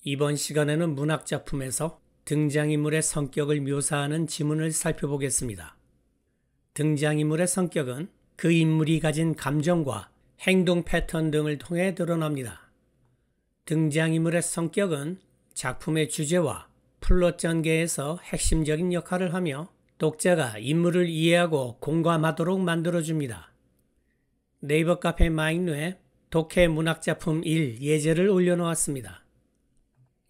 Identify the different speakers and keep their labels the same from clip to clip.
Speaker 1: 이번 시간에는 문학작품에서 등장인물의 성격을 묘사하는 지문을 살펴보겠습니다. 등장인물의 성격은 그 인물이 가진 감정과 행동 패턴 등을 통해 드러납니다. 등장인물의 성격은 작품의 주제와 플롯 전개에서 핵심적인 역할을 하며 독자가 인물을 이해하고 공감하도록 만들어줍니다. 네이버 카페 마잉루에 독해 문학작품 1 예제를 올려놓았습니다.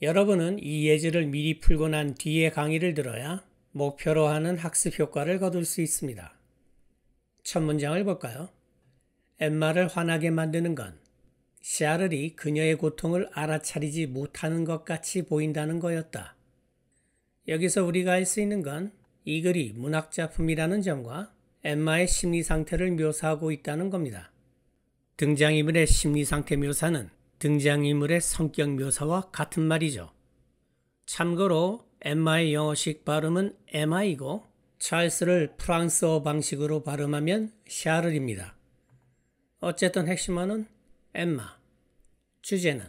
Speaker 1: 여러분은 이 예제를 미리 풀고 난 뒤에 강의를 들어야 목표로 하는 학습 효과를 거둘 수 있습니다. 첫 문장을 볼까요? 엠마를 화나게 만드는 건 샤를이 그녀의 고통을 알아차리지 못하는 것 같이 보인다는 거였다. 여기서 우리가 알 수 있는 건 이 글이 문학작품이라는 점과 엠마의 심리 상태를 묘사하고 있다는 겁니다. 등장인물의 심리 상태 묘사는 등장인물의 성격 묘사와 같은 말이죠. 참고로 엠마의 영어식 발음은 에마이고 찰스를 프랑스어 방식으로 발음하면 샤를입니다. 어쨌든 핵심어는 엠마, 주제는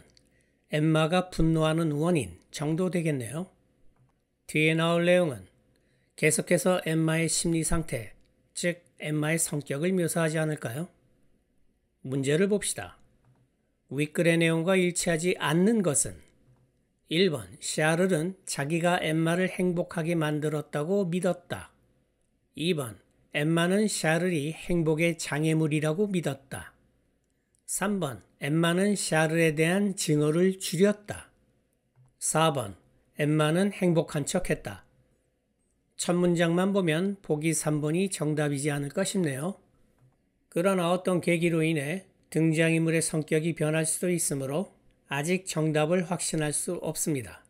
Speaker 1: 엠마가 분노하는 원인 정도 되겠네요. 뒤에 나올 내용은 계속해서 엠마의 심리 상태, 즉 엠마의 성격을 묘사하지 않을까요? 문제를 봅시다. 윗글의 내용과 일치하지 않는 것은 1번 샤를은 자기가 엠마를 행복하게 만들었다고 믿었다. 2번 엠마는 샤를이 행복의 장애물이라고 믿었다. 3번 엠마는 샤를에 대한 증오를 줄였다. 4번 엠마는 행복한 척했다. 첫 문장만 보면 보기 3번이 정답이지 않을까 싶네요. 그러나 어떤 계기로 인해 등장인물의 성격이 변할 수도 있으므로 아직 정답을 확신할 수 없습니다.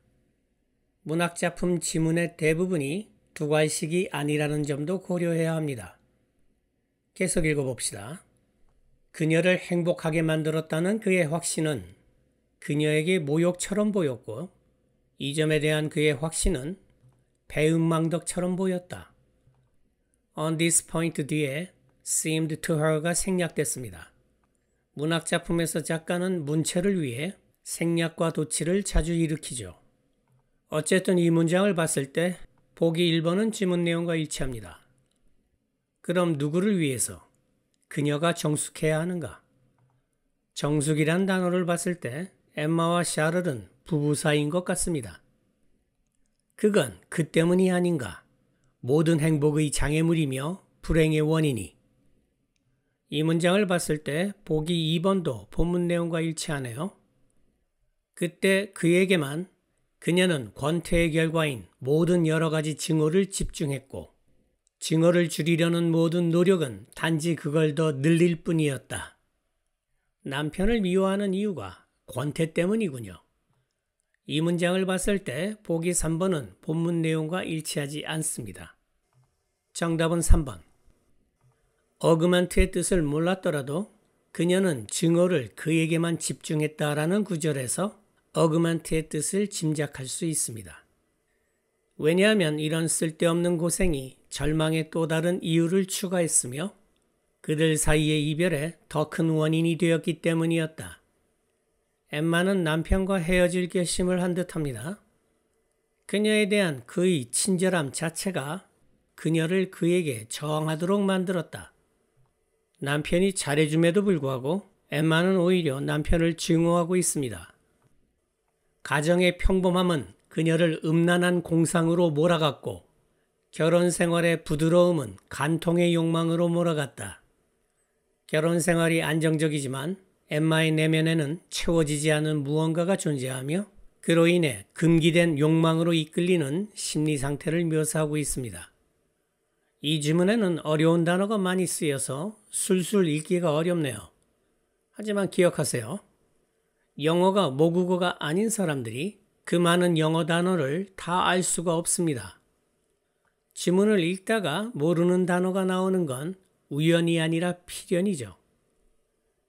Speaker 1: 문학작품 지문의 대부분이 두괄식이 아니라는 점도 고려해야 합니다. 계속 읽어봅시다. 그녀를 행복하게 만들었다는 그의 확신은 그녀에게 모욕처럼 보였고 이 점에 대한 그의 확신은 배은망덕처럼 보였다. On this point 뒤에 seemed to her가 생략됐습니다. 문학작품에서 작가는 문체를 위해 생략과 도치를 자주 일으키죠. 어쨌든 이 문장을 봤을 때 보기 1번은 지문 내용과 일치합니다. 그럼 누구를 위해서 그녀가 정숙해야 하는가? 정숙이란 단어를 봤을 때 엠마와 샤를은 부부 사이인 것 같습니다. 그건 그 때문이 아닌가? 모든 행복의 장애물이며 불행의 원인이. 이 문장을 봤을 때 보기 2번도 본문 내용과 일치하네요. 그때 그에게만 그녀는 권태의 결과인 모든 여러 가지 증오를 집중했고 증오를 줄이려는 모든 노력은 단지 그걸 더 늘릴 뿐이었다. 남편을 미워하는 이유가 권태 때문이군요. 이 문장을 봤을 때 보기 3번은 본문 내용과 일치하지 않습니다. 정답은 3번. 어그먼트의 뜻을 몰랐더라도 그녀는 증오를 그에게만 집중했다라는 구절에서 어그먼트의 뜻을 짐작할 수 있습니다. 왜냐하면 이런 쓸데없는 고생이 절망의 또 다른 이유를 추가했으며 그들 사이의 이별에 더 큰 원인이 되었기 때문이었다. 엠마는 남편과 헤어질 결심을 한 듯합니다. 그녀에 대한 그의 친절함 자체가 그녀를 그에게 저항하도록 만들었다. 남편이 잘해줌에도 불구하고 엠마는 오히려 남편을 증오하고 있습니다. 가정의 평범함은 그녀를 음란한 공상으로 몰아갔고 결혼 생활의 부드러움은 간통의 욕망으로 몰아갔다. 결혼 생활이 안정적이지만 엠마의 내면에는 채워지지 않은 무언가가 존재하며 그로 인해 금기된 욕망으로 이끌리는 심리 상태를 묘사하고 있습니다. 이 지문에는 어려운 단어가 많이 쓰여서 술술 읽기가 어렵네요. 하지만 기억하세요. 영어가 모국어가 아닌 사람들이 그 많은 영어 단어를 다 알 수가 없습니다. 지문을 읽다가 모르는 단어가 나오는 건 우연이 아니라 필연이죠.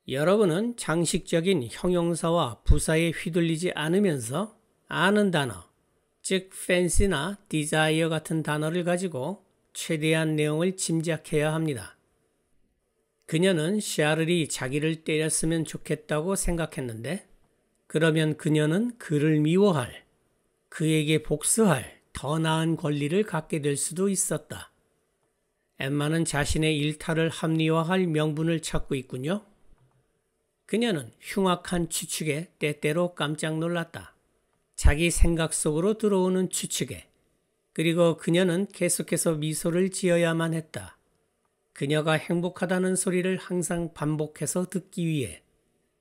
Speaker 1: 여러분은 장식적인 형용사와 부사에 휘둘리지 않으면서 아는 단어, 즉 fancy나 desire 같은 단어를 가지고 최대한 내용을 짐작해야 합니다. 그녀는 샤를이 자기를 때렸으면 좋겠다고 생각했는데 그러면 그녀는 그를 미워할, 그에게 복수할 더 나은 권리를 갖게 될 수도 있었다. 엠마는 자신의 일탈을 합리화할 명분을 찾고 있군요. 그녀는 흉악한 추측에 때때로 깜짝 놀랐다. 자기 생각 속으로 들어오는 추측에. 그리고 그녀는 계속해서 미소를 지어야만 했다. 그녀가 행복하다는 소리를 항상 반복해서 듣기 위해,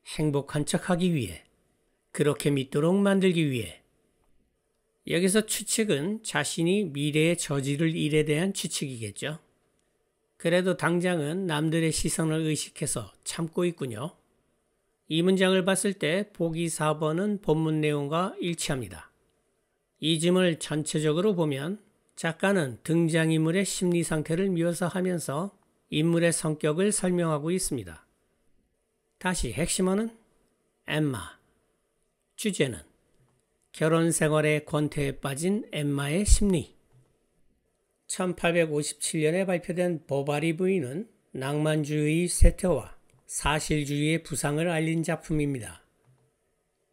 Speaker 1: 행복한 척하기 위해, 그렇게 믿도록 만들기 위해. 여기서 추측은 자신이 미래에 저지를 일에 대한 추측이겠죠. 그래도 당장은 남들의 시선을 의식해서 참고 있군요. 이 문장을 봤을 때 보기 4번은 본문 내용과 일치합니다. 이 점을 전체적으로 보면 작가는 등장인물의 심리 상태를 묘사하면서 인물의 성격을 설명하고 있습니다. 다시 핵심어는 엠마, 주제는 결혼 생활의 권태에 빠진 엠마의 심리. 1857년에 발표된 보바리 부인은 낭만주의의 쇠퇴와 사실주의의 부상을 알린 작품입니다.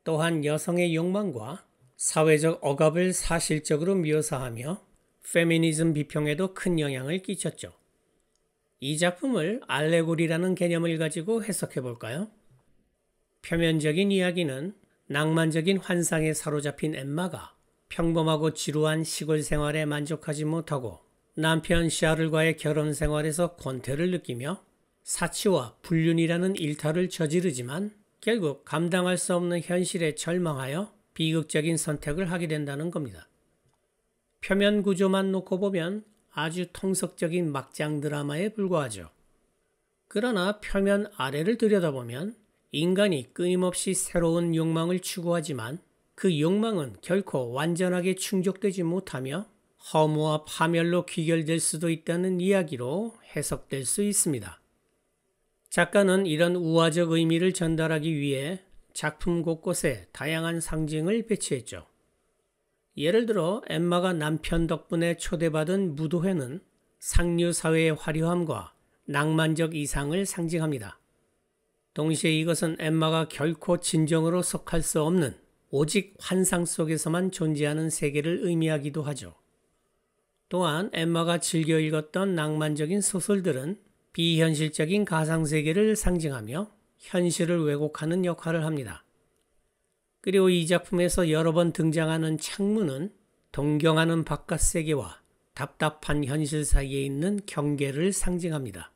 Speaker 1: 또한 여성의 욕망과 사회적 억압을 사실적으로 묘사하며 페미니즘 비평에도 큰 영향을 끼쳤죠. 이 작품을 알레고리라는 개념을 가지고 해석해 볼까요? 표면적인 이야기는 낭만적인 환상에 사로잡힌 엠마가 평범하고 지루한 시골 생활에 만족하지 못하고 남편 샤를과의 결혼 생활에서 권태를 느끼며 사치와 불륜이라는 일탈을 저지르지만 결국 감당할 수 없는 현실에 절망하여 비극적인 선택을 하게 된다는 겁니다. 표면 구조만 놓고 보면 아주 통속적인 막장 드라마에 불과하죠. 그러나 표면 아래를 들여다보면 인간이 끊임없이 새로운 욕망을 추구하지만 그 욕망은 결코 완전하게 충족되지 못하며 허무와 파멸로 귀결될 수도 있다는 이야기로 해석될 수 있습니다. 작가는 이런 우화적 의미를 전달하기 위해 작품 곳곳에 다양한 상징을 배치했죠. 예를 들어 엠마가 남편 덕분에 초대받은 무도회는 상류 사회의 화려함과 낭만적 이상을 상징합니다. 동시에 이것은 엠마가 결코 진정으로 속할 수 없는 오직 환상 속에서만 존재하는 세계를 의미하기도 하죠. 또한 엠마가 즐겨 읽었던 낭만적인 소설들은 비현실적인 가상세계를 상징하며 현실을 왜곡하는 역할을 합니다. 그리고 이 작품에서 여러 번 등장하는 창문은 동경하는 바깥 세계와 답답한 현실 사이에 있는 경계를 상징합니다.